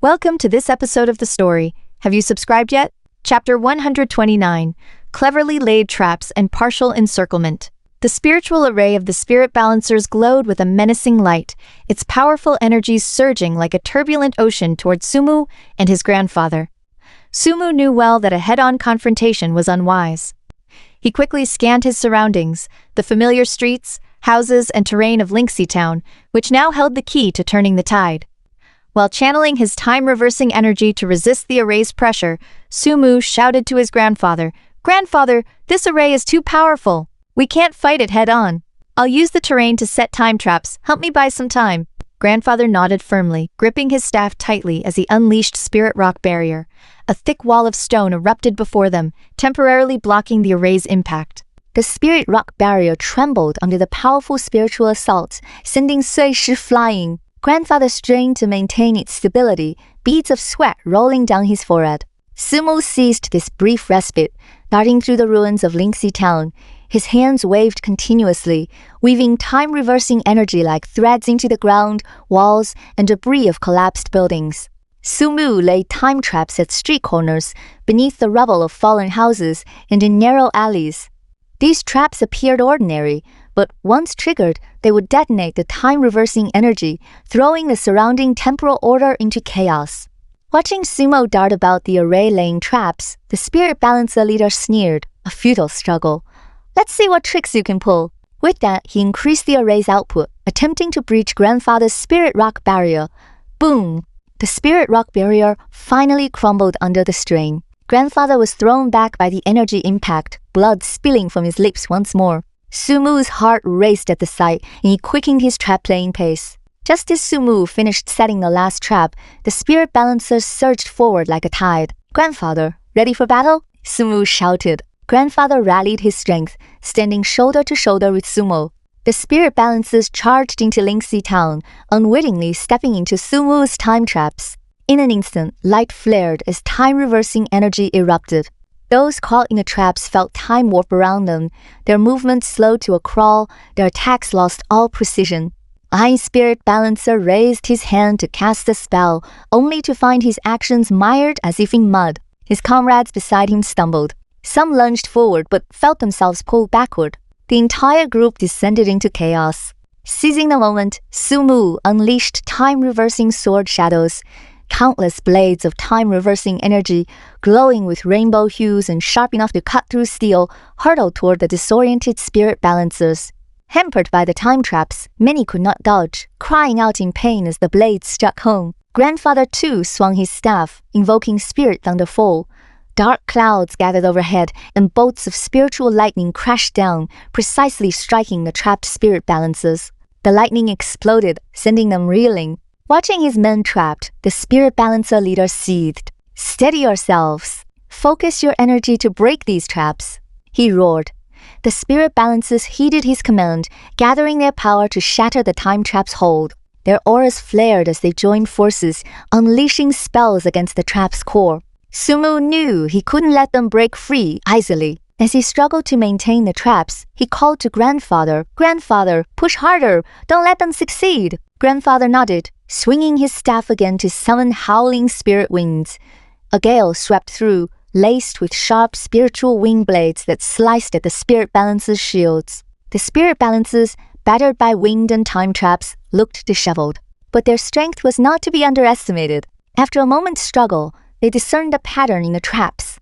Welcome to this episode of the story. Have you subscribed yet? Chapter 129, Cleverly Laid Traps and Partial Encirclement. The spiritual array of the spirit balancers glowed with a menacing light, its powerful energies surging like a turbulent ocean toward Sumu and his grandfather. Sumu knew well that a head-on confrontation was unwise. He quickly scanned his surroundings, the familiar streets, houses, and terrain of Linksy Town, which now held the key to turning the tide. While channeling his time-reversing energy to resist the array's pressure, Sumu shouted to his grandfather, "Grandfather, this array is too powerful. We can't fight it head-on. I'll use the terrain to set time traps. Help me buy some time." Grandfather nodded firmly, gripping his staff tightly as he unleashed Spirit Rock Barrier. A thick wall of stone erupted before them, temporarily blocking the array's impact. The Spirit Rock Barrier trembled under the powerful spiritual assault, sending Sui Shi flying. Grandfather strained to maintain its stability, beads of sweat rolling down his forehead. Sumu seized this brief respite, darting through the ruins of Linksy Town. His hands waved continuously, weaving time-reversing energy like threads into the ground, walls, and debris of collapsed buildings. Sumu laid time traps at street corners, beneath the rubble of fallen houses, and in narrow alleys. These traps appeared ordinary, but once triggered, they would detonate the time-reversing energy, throwing the surrounding temporal order into chaos. Watching Sumo dart about the array laying traps, the spirit balancer leader sneered, a futile struggle. "Let's see what tricks you can pull." With that, he increased the array's output, attempting to breach Grandfather's Spirit Rock Barrier. Boom! The Spirit Rock Barrier finally crumbled under the strain. Grandfather was thrown back by the energy impact, blood spilling from his lips once more. Sumu's heart raced at the sight, and he quickened his trap-laying pace. Just as Sumu finished setting the last trap, the spirit balancer surged forward like a tide. "Grandfather, ready for battle?" Sumu shouted. Grandfather rallied his strength, standing shoulder to shoulder with Sumo. The spirit balancers charged into Linksy Town, unwittingly stepping into Sumu's time traps. In an instant, light flared as time-reversing energy erupted. Those caught in the traps felt time warp around them, their movements slowed to a crawl, their attacks lost all precision. A high spirit balancer raised his hand to cast a spell, only to find his actions mired as if in mud. His comrades beside him stumbled. Some lunged forward but felt themselves pulled backward. The entire group descended into chaos. Seizing the moment, Sumu unleashed time-reversing sword shadows. Countless blades of time-reversing energy, glowing with rainbow hues and sharp enough to cut through steel, hurtled toward the disoriented spirit balancers. Hampered by the time traps, many could not dodge, crying out in pain as the blades struck home. Grandfather too swung his staff, invoking Spirit Thunderfall. Dark clouds gathered overhead, and bolts of spiritual lightning crashed down, precisely striking the trapped spirit balancers. The lightning exploded, sending them reeling. Watching his men trapped, the spirit balancer leader seethed. "Steady yourselves. Focus your energy to break these traps," he roared. The spirit balancers heeded his command, gathering their power to shatter the time trap's hold. Their auras flared as they joined forces, unleashing spells against the trap's core. Sumu knew he couldn't let them break free easily. As he struggled to maintain the traps, he called to Grandfather, "Grandfather, push harder! Don't let them succeed!" Grandfather nodded, swinging his staff again to summon howling spirit winds. A gale swept through, laced with sharp spiritual wing blades that sliced at the spirit balancer's shields. The spirit balancers, battered by wind and time traps, looked disheveled. But their strength was not to be underestimated. After a moment's struggle, they discerned a pattern in the traps.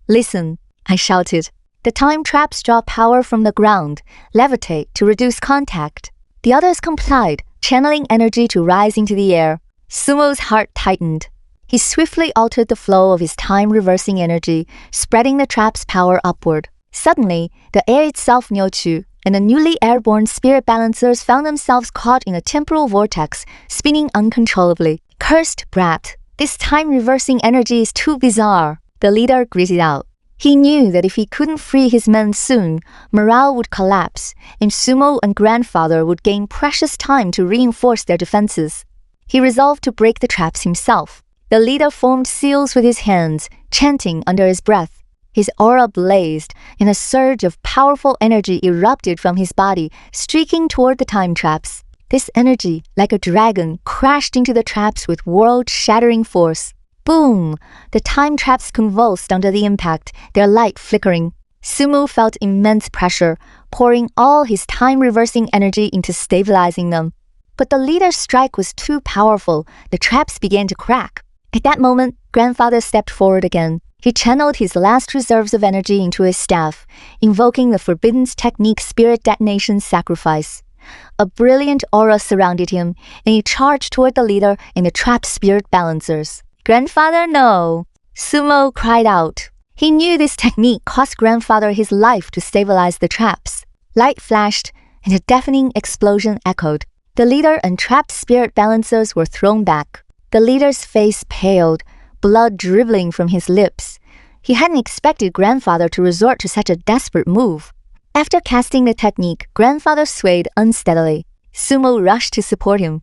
"Listen," I shouted. "The time traps draw power from the ground, levitate to reduce contact." The others complied, channeling energy to rise into the air. Sumo's heart tightened. He swiftly altered the flow of his time-reversing energy, spreading the trap's power upward. Suddenly, the air itself nyochu, and the newly airborne spirit balancers found themselves caught in a temporal vortex, spinning uncontrollably. "Cursed brat! This time-reversing energy is too bizarre," the leader gritted out. He knew that if he couldn't free his men soon, morale would collapse, and Sumo and Grandfather would gain precious time to reinforce their defenses. He resolved to break the traps himself. The leader formed seals with his hands, chanting under his breath. His aura blazed, and a surge of powerful energy erupted from his body, streaking toward the time traps. This energy, like a dragon, crashed into the traps with world-shattering force. Boom! The time traps convulsed under the impact, their light flickering. Sumo felt immense pressure, pouring all his time-reversing energy into stabilizing them. But the leader's strike was too powerful. The traps began to crack. At that moment, Grandfather stepped forward again. He channeled his last reserves of energy into his staff, invoking the forbidden technique Spirit Detonation Sacrifice. A brilliant aura surrounded him, and he charged toward the leader and the trapped spirit balancers. "Grandfather, no!" Sumo cried out. He knew this technique cost Grandfather his life to stabilize the traps. Light flashed, and a deafening explosion echoed. The leader and trapped spirit balancers were thrown back. The leader's face paled, blood dribbling from his lips. He hadn't expected Grandfather to resort to such a desperate move. After casting the technique, Grandfather swayed unsteadily. Sumo rushed to support him.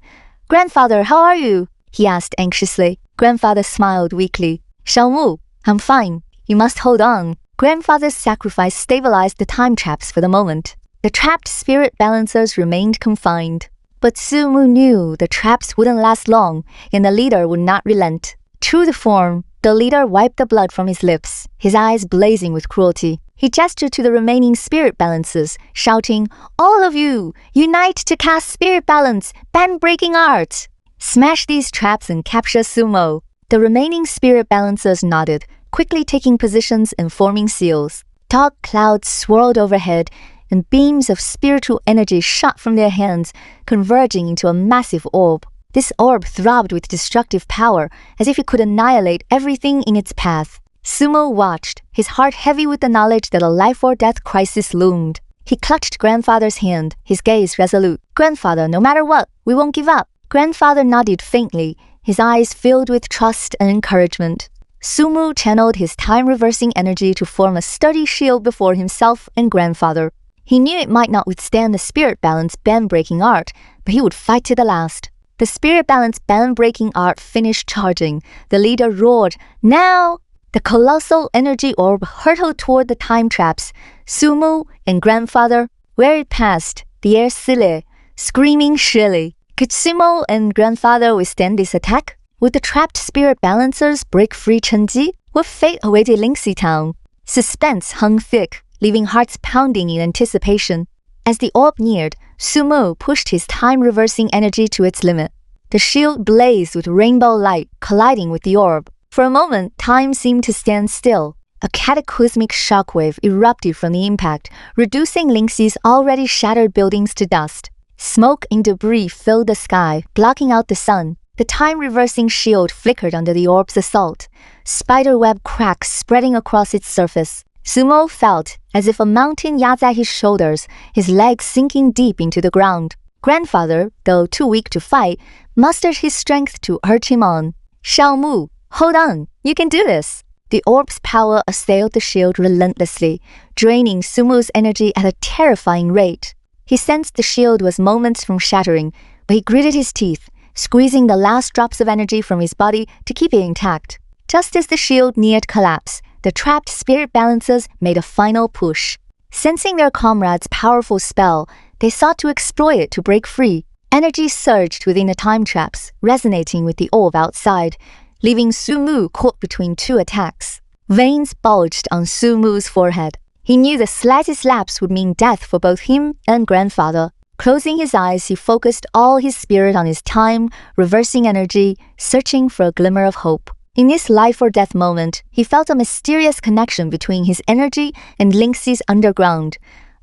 "Grandfather, how are you?" he asked anxiously. Grandfather smiled weakly. "Xiaomu, I'm fine. You must hold on." Grandfather's sacrifice stabilized the time traps for the moment. The trapped spirit balancers remained confined. But Sumu knew the traps wouldn't last long, and the leader would not relent. True to form, the leader wiped the blood from his lips, his eyes blazing with cruelty. He gestured to the remaining spirit balancers, shouting, "All of you, unite to cast spirit balance, band-breaking art! Smash these traps and capture Sumo." The remaining spirit balancers nodded, quickly taking positions and forming seals. Dark clouds swirled overhead, and beams of spiritual energy shot from their hands, converging into a massive orb. This orb throbbed with destructive power, as if it could annihilate everything in its path. Sumo watched, his heart heavy with the knowledge that a life-or-death crisis loomed. He clutched Grandfather's hand, his gaze resolute. "Grandfather, no matter what, we won't give up." Grandfather nodded faintly, his eyes filled with trust and encouragement. Sumo channeled his time-reversing energy to form a sturdy shield before himself and Grandfather. He knew it might not withstand the spirit balance band-breaking art, but he would fight to the last. The spirit balance band-breaking art finished charging. The leader roared, "Now!" The colossal energy orb hurtled toward the time traps. Sumo and Grandfather, where it passed, the air silly, screaming shrilly. Could Sumo and Grandfather withstand this attack? Would the trapped spirit balancers break free Chenji? What fate awaited Lingxi Town? Suspense hung thick, leaving hearts pounding in anticipation. As the orb neared, Sumo pushed his time-reversing energy to its limit. The shield blazed with rainbow light, colliding with the orb. For a moment, time seemed to stand still. A cataclysmic shockwave erupted from the impact, reducing Lingxi's already shattered buildings to dust. Smoke and debris filled the sky, blocking out the sun. The time-reversing shield flickered under the orb's assault, spiderweb cracks spreading across its surface. Sumo felt as if a mountain yachts at his shoulders, his legs sinking deep into the ground. Grandfather, though too weak to fight, mustered his strength to urge him on. "Xiaomu, hold on, you can do this." The orb's power assailed the shield relentlessly, draining Sumo's energy at a terrifying rate. He sensed the shield was moments from shattering, but he gritted his teeth, squeezing the last drops of energy from his body to keep it intact. Just as the shield neared collapse, the trapped spirit balancers made a final push. Sensing their comrades' powerful spell, they sought to exploit it to break free. Energy surged within the time traps, resonating with the orb outside, leaving Sumu caught between two attacks. Veins bulged on Sumu's forehead. He knew the slightest lapse would mean death for both him and Grandfather. Closing his eyes, he focused all his spirit on his time, reversing energy, searching for a glimmer of hope. In this life-or-death moment, he felt a mysterious connection between his energy and Lingxi's underground,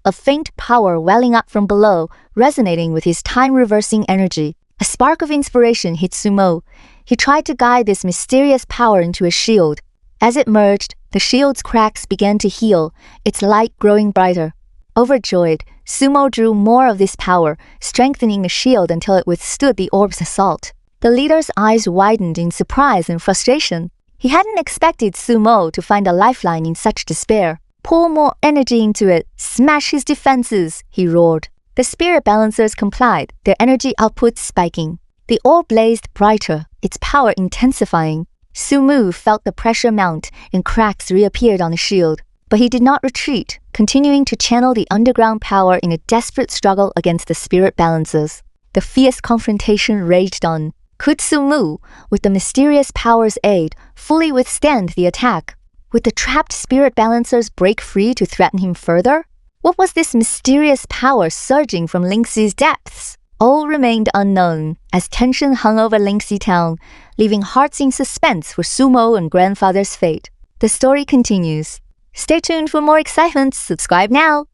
a faint power welling up from below, resonating with his time-reversing energy. A spark of inspiration hit Sumo. He tried to guide this mysterious power into a shield. As it merged, the shield's cracks began to heal, its light growing brighter. Overjoyed, Sumo drew more of this power, strengthening the shield until it withstood the orb's assault. The leader's eyes widened in surprise and frustration. He hadn't expected Sumo to find a lifeline in such despair. "Pour more energy into it, smash his defenses," he roared. The spirit balancers complied, their energy output spiking. The orb blazed brighter, its power intensifying. Sumu felt the pressure mount and cracks reappeared on the shield. But he did not retreat, continuing to channel the underground power in a desperate struggle against the spirit balancers. The fierce confrontation raged on. Could Sumu, with the mysterious power's aid, fully withstand the attack? Would the trapped spirit balancers break free to threaten him further? What was this mysterious power surging from Lingxi's depths? All remained unknown as tension hung over Lingxi town, leaving hearts in suspense for Sumo and grandfather's fate. The story continues. Stay tuned for more excitement. Subscribe now!